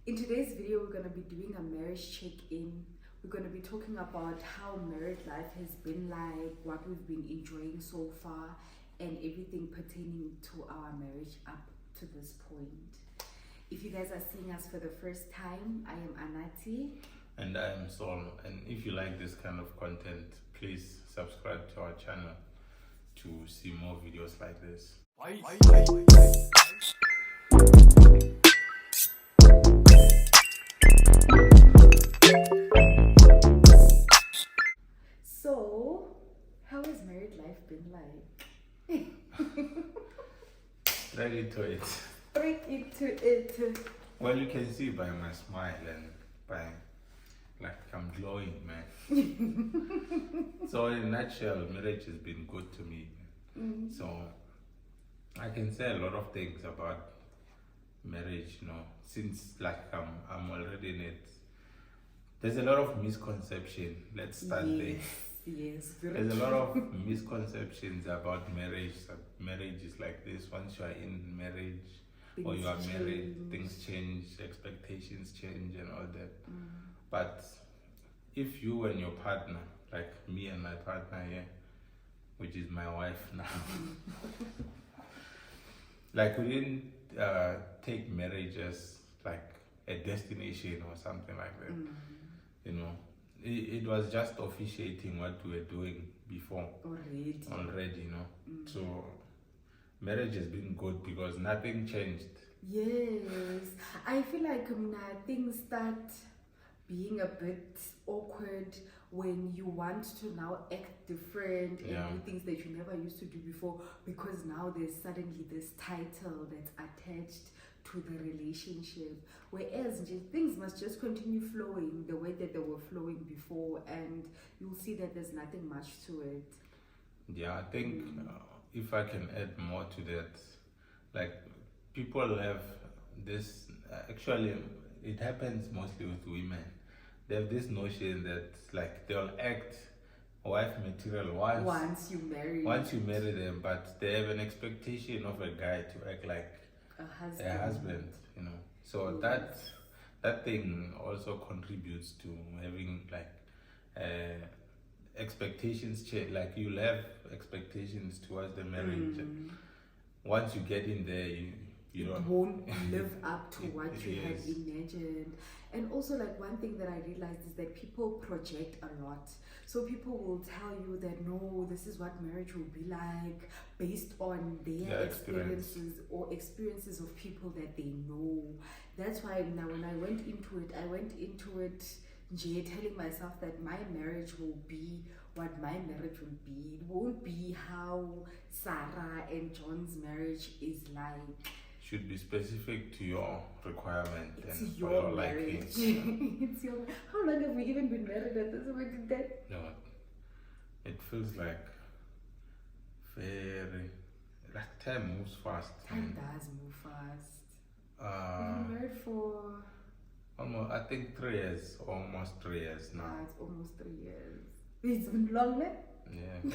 In today's video, we're going to be doing a marriage check-in. We're going to be talking about how married life has been like, what we've been enjoying so far, and everything pertaining to our marriage up to this point. If you guys are seeing us for the first time, I am Anati. And I am Sol. And if you like this kind of content, please subscribe to our channel to see more videos like this. So, how has married life been like? Straight into it. Straight into it. Well, you can see by my smile and by like I'm glowing, man. So in a nutshell, marriage has been good to me. So I can say a lot of things about marriage, since like I'm already in it. There's a lot of misconception. Let's start there. Yes, There's a lot of misconceptions about marriage. That marriage is like this. Once you are in marriage or you are married, things change, expectations change, and all that. But if you and your partner, like me and my partner here, which is my wife now, like we didn't take marriage as like a destination or something like that. It was just officiating what we were doing before already. So marriage has been good because nothing changed. Yes, I feel like things start being a bit awkward when you want to now act different and do things that you never used to do before, because now there's suddenly this title that's attached to the relationship, whereas things must just continue flowing the way that they were flowing before, and you'll see that there's nothing much to it. Yeah, I think if I can add more to that, like people have this, actually it happens mostly with women. They have this notion that like they'll act wife material once you marry them, but they have an expectation of a guy to act like a husband, So that thing also contributes to having like expectations change. Like you'll have expectations towards the marriage. Once you get in there, you won't live up to what you had imagined. And also, like, one thing that I realized is that people project a lot. So people will tell you that no, this is what marriage will be like based on their experiences or experiences of people that they know. That's why now when I went into it telling myself that my marriage will be what my marriage will be. It won't be how Sarah and John's marriage is like. Should be specific to your requirement and your marriage. It's your. How long have we even been married at this point? No, it feels like very. Like time moves fast. Time does move fast. We've been married for almost, I think 3 years, almost 3 years now. Yeah, it's almost 3 years. It's been long, man. Yeah,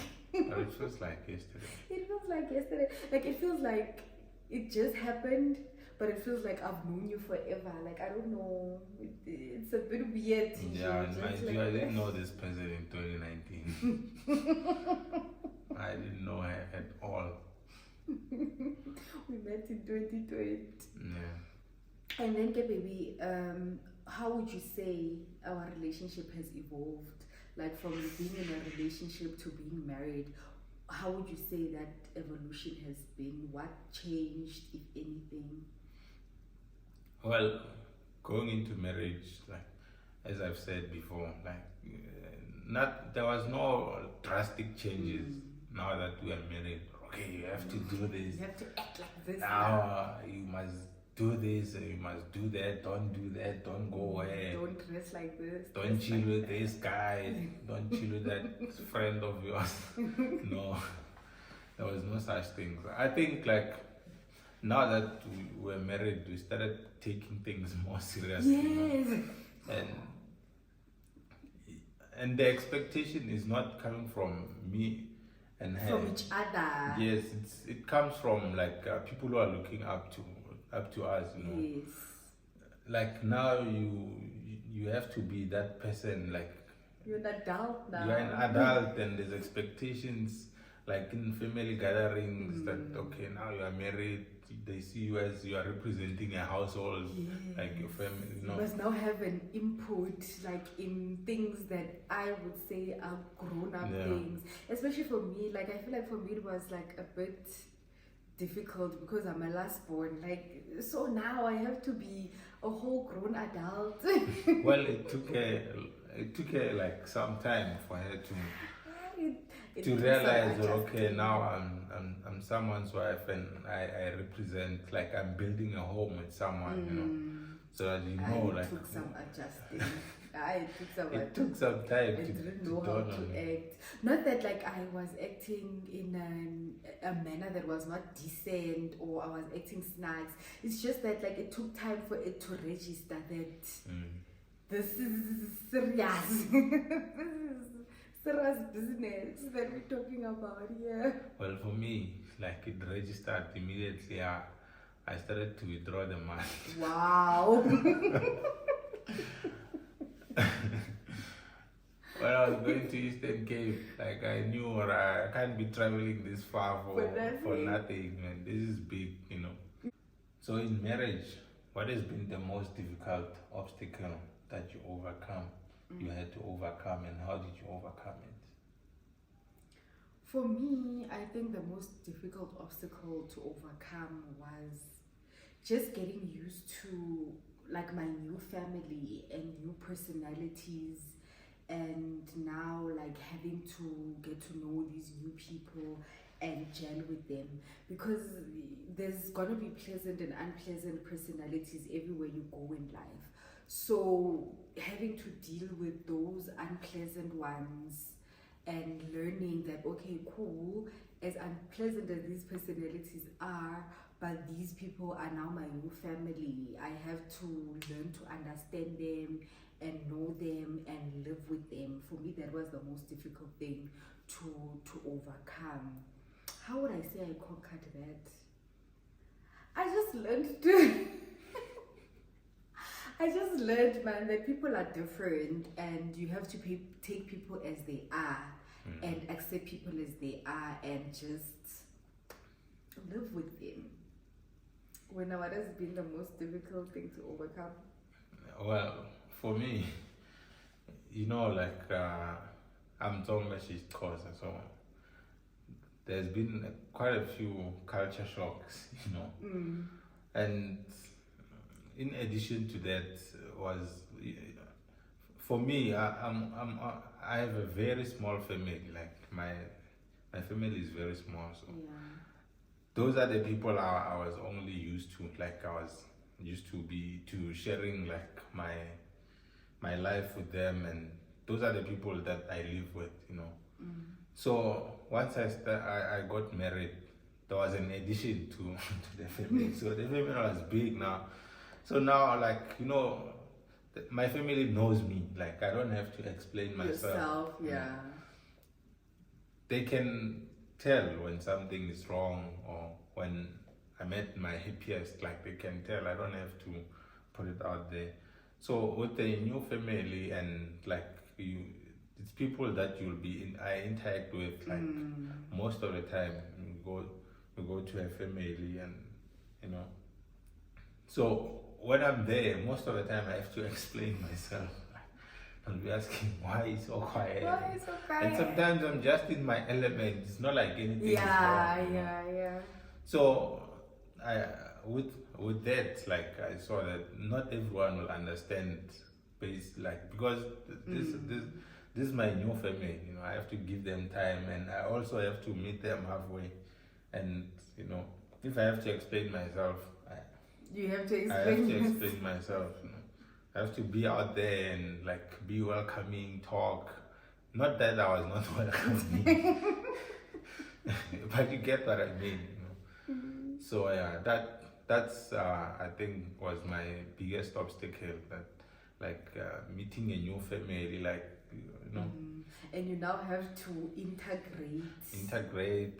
but it feels like yesterday. It feels like yesterday. Like it feels like it just happened, but it feels like I've known you forever. Like I don't know, it's a bit weird. Yeah, and mind you, I didn't know this person in 2019. I didn't know her at all. We met in 2020. Yeah. And then, baby, how would you say our relationship has evolved? Like from being in a relationship to being married, how would you say that evolution has been? What changed, if anything? Well, going into marriage, like as I've said before, like there was no drastic changes. Now that we are married, okay, you have to do this. You have to act like this. Now you must do this, you must do that, don't do that, don't go away. Don't dress like this. Don't chill with this guy, don't chill with that friend of yours. No, there was no such thing. I think like now that we were married, we started taking things more seriously. Yes. And the expectation is not coming from me and her. From each other. Yes, it comes from like people who are looking up to us, Yes. like now you have to be that person, like You're an adult now. you're an adult and there's expectations, like in family gatherings, that okay, now you are married, they see you as you are representing a household, like your family, You must now have an input, like in things that I would say are grown-up things. Especially for me, like I feel like for me it was like a bit difficult because I'm a last born. Like so now I have to be a whole grown adult. Well, it took her like some time for her to realize that okay, now I'm someone's wife and I represent, like I'm building a home with someone, you know, so that you know, I like took some adjusting. it took some time I didn't know how to act. Not that like I was acting in a manner that was not decent or I was acting snacks. It's just that like it took time for it to register that this is serious. This is serious business that we're talking about here. Well, for me, like it registered immediately. I started to withdraw the money. Wow. When I was going to Eastern Cape, like I knew, or I can't be traveling this far for nothing, man. This is big, you know. So in marriage, what has been the most difficult obstacle that you overcome? You had to overcome, and how did you overcome it? For me, I think the most difficult obstacle to overcome was just getting used to like my new family and new personalities, and now like having to get to know these new people and gel with them, because there's gonna be pleasant and unpleasant personalities everywhere you go in life. So having to deal with those unpleasant ones and learning that okay, cool, as unpleasant as these personalities are, but these people are now my new family. I have to learn to understand them and know them and live with them. For me, that was the most difficult thing to overcome. How would I say I conquered that? I just learned to I just learned, man, that people are different and you have to take people as they are and accept people as they are and just live with them. What has been the most difficult thing to overcome? Well, for me, you know, like I'm Tonga, she's Xhosa, so there's been quite a few culture shocks, you know, and in addition to that was for me, I have a very small family. Like my family is very small, so those are the people I was only used to. Like I was used to sharing like my life with them, and those are the people that I live with, you know. So once I got married, there was an addition to to the family. So the family was big now. So now, like, you know, my family knows me. Like, I don't have to explain myself. They can tell when something is wrong or when I'm at my happiest. Like, they can tell. I don't have to put it out there. So with the new family and like it's people that I interact with like most of the time. We go to a family and you know. So when I'm there, most of the time I have to explain myself. I'll be asking why it's so quiet. Why is so quiet? And sometimes I'm just in my element. It's not like anything is wrong. Yeah. So I with that, like I saw that not everyone will understand because this is my new family, you know, I have to give them time and I also have to meet them halfway. And you know, if I have to explain myself, I have to explain myself. You know? I have to be out there and like be welcoming, talk. Not that I was not welcoming, but you get what I mean. You know? So yeah, that's I think was my biggest obstacle, that like meeting a new family, like and you now have to integrate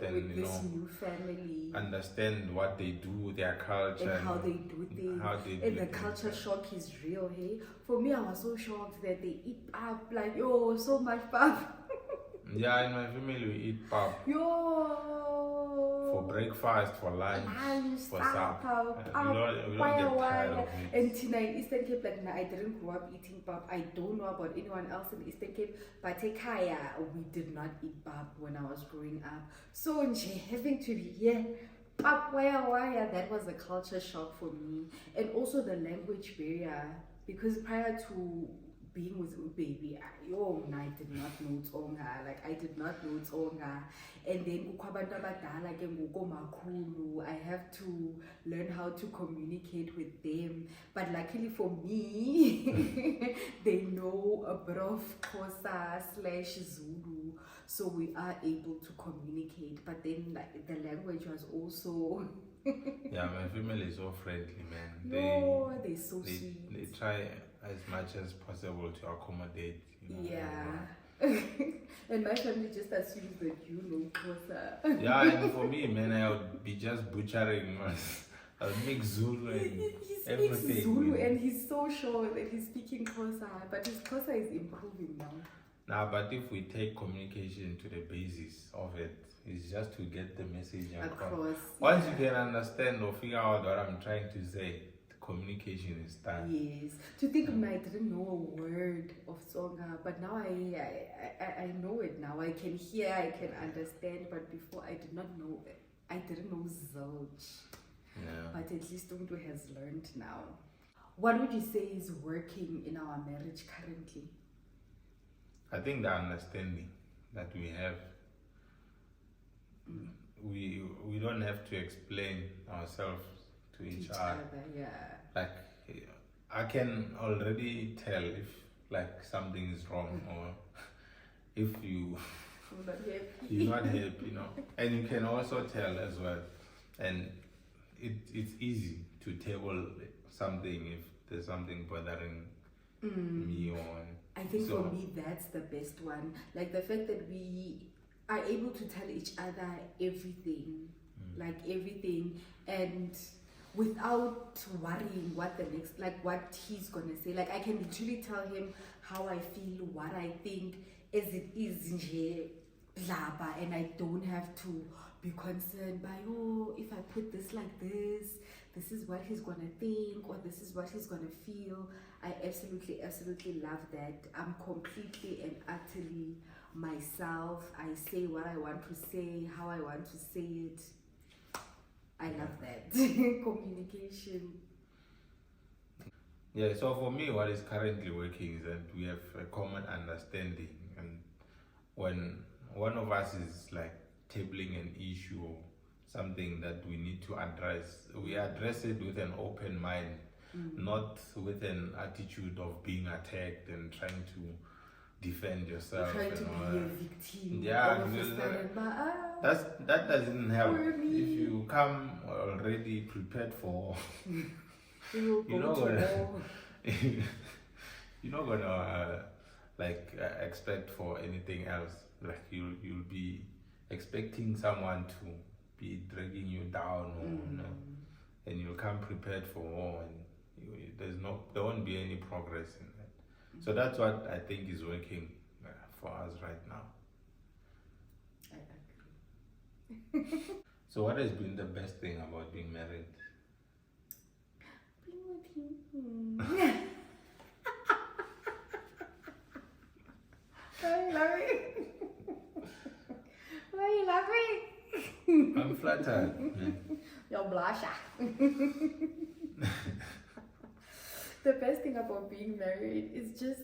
and with this new family, understand what they do, their culture, and how they do things. And the culture shock is real. Hey, for me, I was so shocked that they eat up like so much pap. Yeah, in my family we eat pap. For breakfast, for lunch, for supper. We don't get tired of it. And Tina in Eastern Cape, like I didn't grow up eating pap. I don't know about anyone else in Eastern Cape, but Kaya, we did not eat pap when I was growing up. So having to hear pap wire, that was a culture shock for me. And also the language barrier, because prior to being with baby, I did not know Tsonga. Like I did not know Tsonga. And then I have to learn how to communicate with them. But luckily for me, they know a bit of Xhosa / Zulu, so we are able to communicate. But then like the language was also yeah, my family is so friendly, man. They're so sweet. They try as much as possible to accommodate. Yeah. And my family just assumes that you know Xhosa. Yeah, and for me, man, I would be just butchering. I'll make Zulu and he everything. speaks Zulu and he's so sure that he's speaking Xhosa, but his Xhosa is improving now. Nah, but if we take communication to the basis of it, it's just to get the message across. Once you can understand or figure out what I'm trying to say, the communication is done. Yes. To think I didn't know a word of Tsonga, but now I know it now. I can hear, I can understand, but before I did not know it. I didn't know Zilch. Yeah. But at least Untu has learned now. What would you say is working in our marriage currently? I think the understanding that we have, we don't have to explain ourselves to each other. Yeah. Like I can already tell if like something is wrong or if you're not happy, and you can also tell as well. And it's easy to table something if there's something bothering me or. I think for me that's the best one. Like the fact that we are able to tell each other everything, like everything, and without worrying what the next, like what he's gonna say. Like I can literally tell him how I feel, what I think, as it is blabba, and I don't have to be concerned by if I put this like this is what he's gonna think, or this is what he's gonna feel. I absolutely love that. I'm completely and utterly myself. I say what I want to say, how I want to say it. I love that. Communication. Yeah, so for me, what is currently working is that we have a common understanding, and when one of us is like tabling an issue or something that we need to address, we address it with an open mind, not with an attitude of being attacked and trying to defend yourself. Trying to be a victim. Yeah, that doesn't help. If you come already prepared for you're not gonna expect for anything else. Like you'll be expecting someone to be dragging you down, or and you'll come prepared for war, and there won't be any progress in that. So that's what I think is working for us right now. I agree. So what has been the best thing about being married? Being with him. Why are you laughing? Why are you laughing? I'm flattered. You're blushing. The best thing about being married is just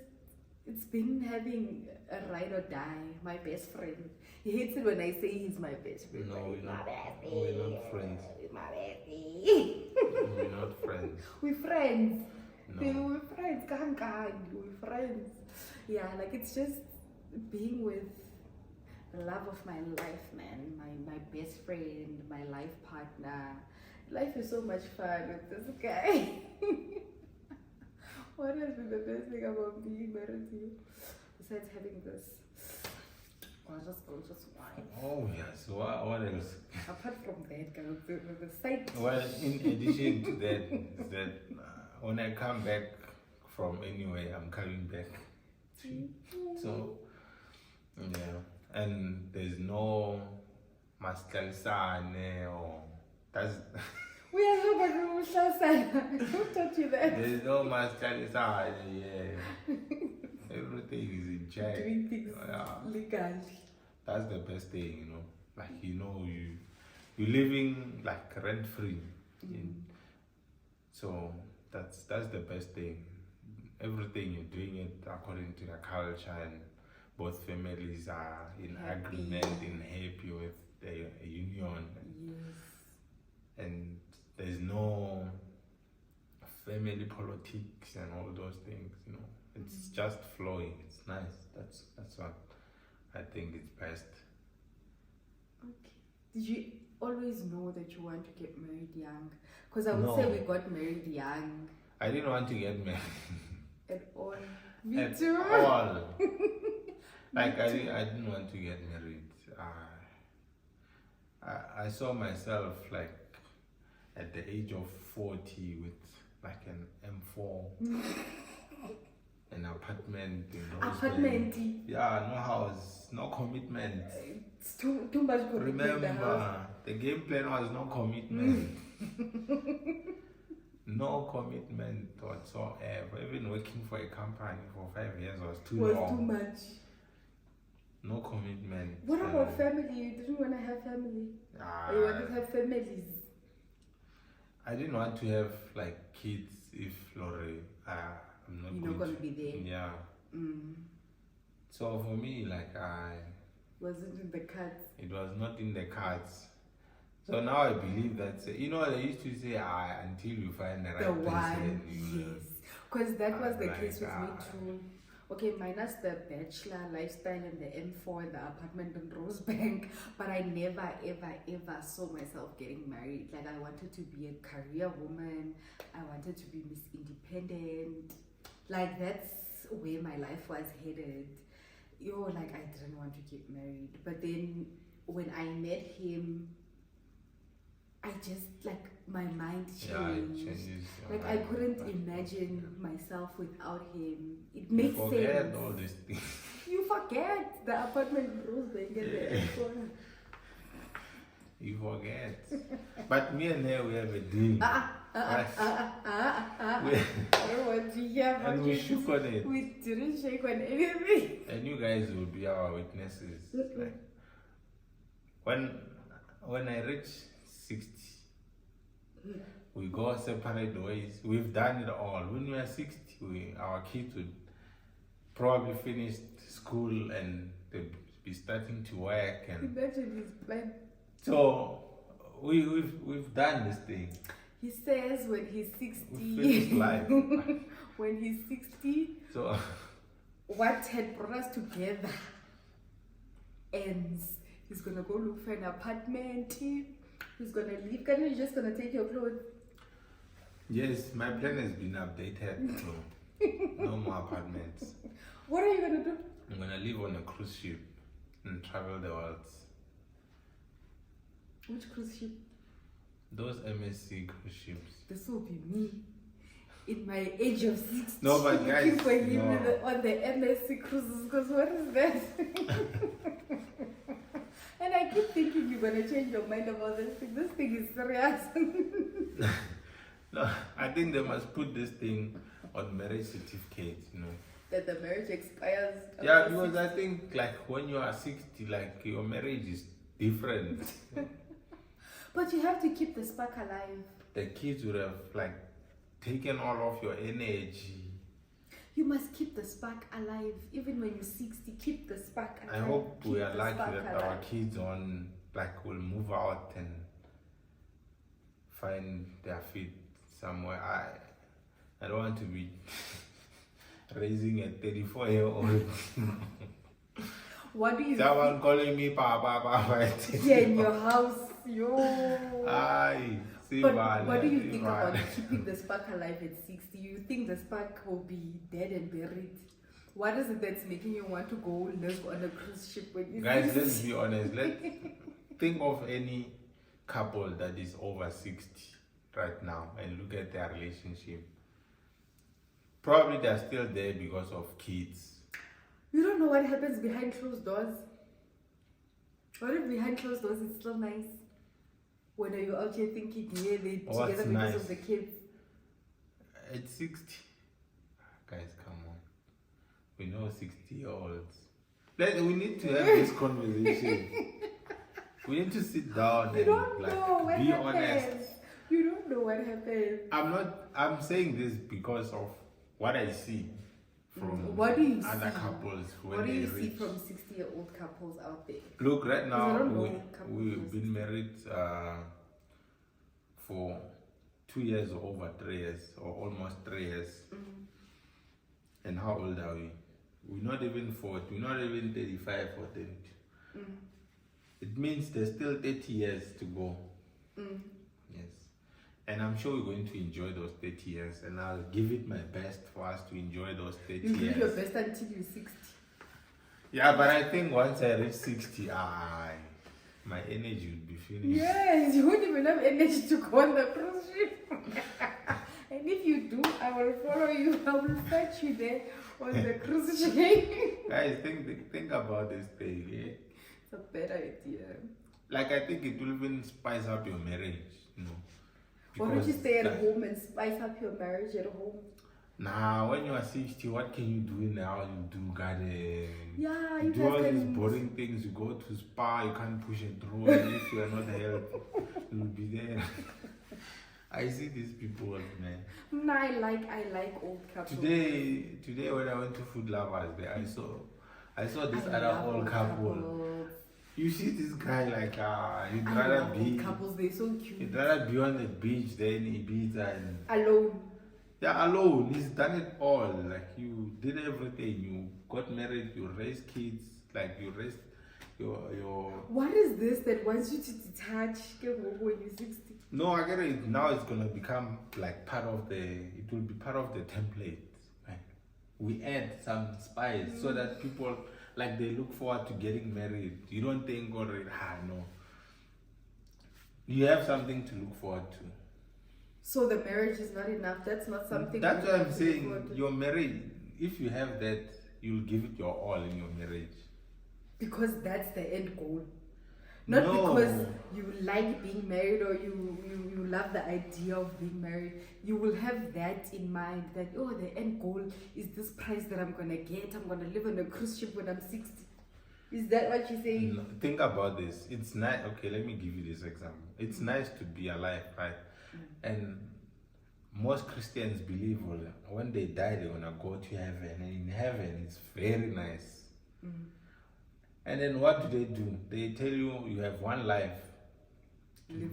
it's been having a ride or die. My best friend. He hates it when I say he's my best friend. No, we're not friends. He's my bestie. We're not friends. We're friends. No. We're friends. We're friends. Yeah, like it's just being with the love of my life, man. My best friend, my life partner. Life is so much fun with this guy. What has been the best thing about being married to you? Besides having this gorgeous wife. Oh yes, what else? Apart from that, girl, the side. Well, in addition to that, is that when I come back from anywhere, I'm coming back to you. So, yeah. And there's no mascalisane or that's. We are so much who taught you that? There's no mascalisane, yeah. Everything is in check. Doing things legally. That's the best thing, you know. Like you're living like rent free. So that's the best thing. Everything you're doing it according to your culture, and both families are in agreement, in happy with the union. Yes. And there's no family politics and all those things, you know. It's just flowing. It's nice. That's what I think is best. Okay. Did you always know that you want to get married young? Because I would say we got married young. I didn't want to get married. At all. Me At too. all. Like I didn't want to get married. I saw myself like at the age of 40 with like an M4, an apartment in Apartment. Yeah, no house, no commitment. It's too much commitment. Remember, the game plan was no commitment. No commitment whatsoever. Even working for a company for 5 years was too long. Too much. No commitment. What about family? You didn't want to have family. Or you wanted to have families. I didn't want to have like kids if Lori, I'm not You're not going to be there. Yeah. So for me, like wasn't in the cards. It was not in the cards. So now I believe that, you know, they used to say, until you find the right person. Yes. Because that was the case with me too. Okay, minus the bachelor lifestyle and the M4 and the apartment in Rosebank, but I never, ever saw myself getting married. Like, I wanted to be a career woman. I wanted to be Miss Independent. Like, that's where my life was headed. Like, I didn't want to get married. But then, when I met him, I just, like, my mind changed. Yeah, it changes. Like, I couldn't imagine myself without him. It makes sense. You forget all these things. You forget the apartment rules they get there. You forget. But me and her, we have a deal. And we shook on it. We didn't shake on anything. And you guys will be our witnesses. Like, when I reach 60, we go separate ways. We've done it all. When we are 60, our kids would probably finish school and they'll be starting to work. And imagine his plan. so we've done this thing. He says when he's 60, we finished life. when he's 60, so what had brought us together ends. He's gonna go look for an apartment. He's gonna leave. Can you just gonna take your clothes? Yes, my plan has been updated. So no more apartments. What are you gonna do? I'm gonna live on a cruise ship and travel the world. Which cruise ship? Those MSC cruise ships. This will be me. In my age of 60. No, but guys, looking for him on the MSC cruises. Because what is that? And I keep thinking you're gonna change your mind about this thing. This thing is serious. No, I think they must put this thing on marriage certificate, you know. That the marriage expires. Yeah, because 60. I think like when you are 60, like your marriage is different. But you have to keep the spark alive. The kids would have like taken all of your energy. You must keep the spark alive. Even when you're 60, keep the spark alive. I hope we are lucky that our kids will move out and find their feet somewhere. I don't want to be raising a 34-year-old. What do you Someone calling me Papa. Yeah, in your house. Yo. Aye. But what do you think about keeping the spark alive at 60? You think the spark will be dead and buried? What is it that's making you want to go live on a cruise ship when you Guys, let's be honest. Let's think of any couple that is over 60 right now and look at their relationship. Probably they're still there because of kids. You don't know what happens behind closed doors. What if behind closed doors it's still nice? When are you out here thinking, yeah, they're together because of the kids? At 60. Guys, come on. We know 60-year-olds. We need to have this conversation. We need to sit down and be honest. You don't know what happened. I'm saying this because of what I see from what do you other see? couples when what do you they see reach. from 60-year-old couples out there? Look, right now we've been married for 2 years or over 3 years or almost 3 years. And how old are we? We're not even 40, we're not even 35 or 30. It means there's still 30 years to go. Yes. And I'm sure we're going to enjoy those 30 years, and I'll give it my best for us to enjoy those 30 years. You give your best until you're 60. Yeah, but I think once I reach 60, my energy will be finished. Yes, you won't even have energy to go on the cruise ship. And if you do, I will follow you. I will fetch you there on the cruise ship. Guys, think about this thing. Eh? It's a bad idea. Like, I think it will even spice up your marriage, you know. Why don't you stay at home and spice up your marriage at home? Nah, when you are 60, what can you do now? You do garden. Yeah, you do all these boring things. You go to spa, you can't push a throw. And if you are not healthy, you'll be there. I see these people, man. No, I like old couples. Today when I went to Food Lovers, there I saw this other old couple. You see this guy like he'd rather be couples. They're so cute. He'd rather be on the beach than Ibiza and alone. Yeah, alone. He's done it all. Like, you did everything. You got married. You raised kids. Like, you raised your. What is this that wants you to detach when you're 60? No, I get it. Now it's gonna become like part of the. It will be part of the template. Like, we add some spice so that people like they look forward to getting married. You don't think already. No. You have something to look forward to. So the marriage is not enough. That's not something. That's what I'm saying. Your marriage, if you have that, you'll give it your all in your marriage. Because that's the end goal. Not because you like being married or you love the idea of being married. You will have that in mind that, the end goal is this prize that I'm going to get. I'm going to live on a cruise ship when I'm 60. Is that what you're saying? No, think about this. It's nice. Okay, let me give you this example. It's nice to be alive, right? And most Christians believe when they die, they're going to go to heaven. And in heaven, it's very nice. And then what do? They tell you have one life.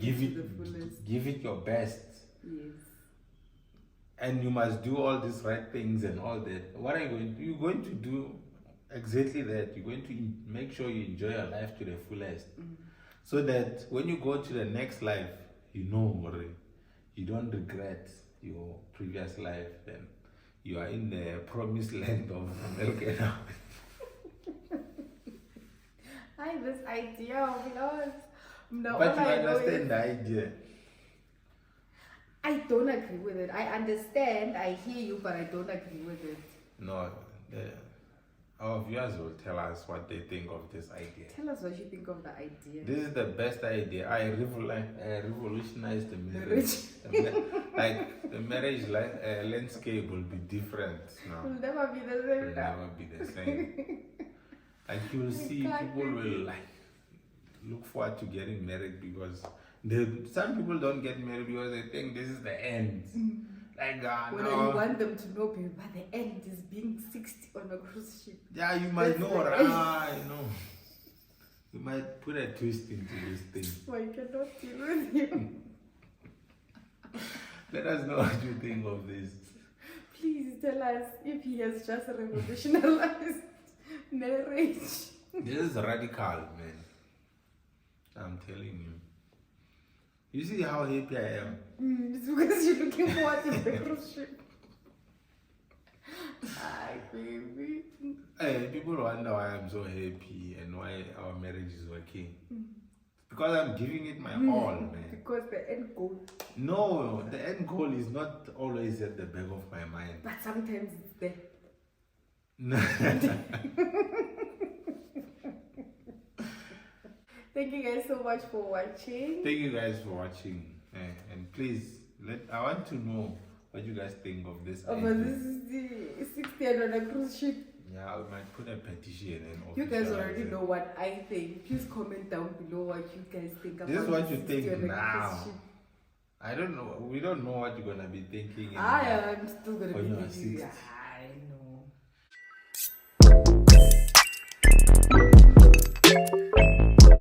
Give it your best. Yes. And you must do all these right things and all that. What are you going to do? You're going to do exactly that. You're going to make sure you enjoy your life to the fullest. So that when you go to the next life, you don't regret your previous life. Then you are in the promised land of America now. This idea of yours. No, but you understand the idea. I don't agree with it. I understand, I hear you, but I don't agree with it. No, our viewers will tell us what they think of this idea. Tell us what you think of the idea. This is the best idea. I revolutionized the marriage. Like, the marriage landscape will be different now. It will never be the same. It will never be the same. Like, you'll see people will look forward to getting married because some people don't get married because they think this is the end. Like, you want them to know, but the end is being 60 on a cruise ship. Yeah, you might know, You might put a twist into this thing. So I cannot deal with you. Let us know what you think of this. Please tell us if he has just revolutionized marriage. This is radical, man. I'm telling you. You see how happy I am? It's because you're looking forward to the cruise ship. Hi, baby. Hey, people wonder why I'm so happy and why our marriage is working. Because I'm giving it my all, man. Because the end goal. No, the end goal is not always at the back of my mind. But sometimes it's there. Thank you guys so much for watching. Thank you guys for watching. And please, I want to know what you guys think of this. This is the 60th on a cruise ship. Yeah, we might put a petition and you guys already know what I think. Please comment down below what you guys think about this. Is what you think now. I don't know. We don't know what you're gonna be thinking. I am still gonna be thinking. I know.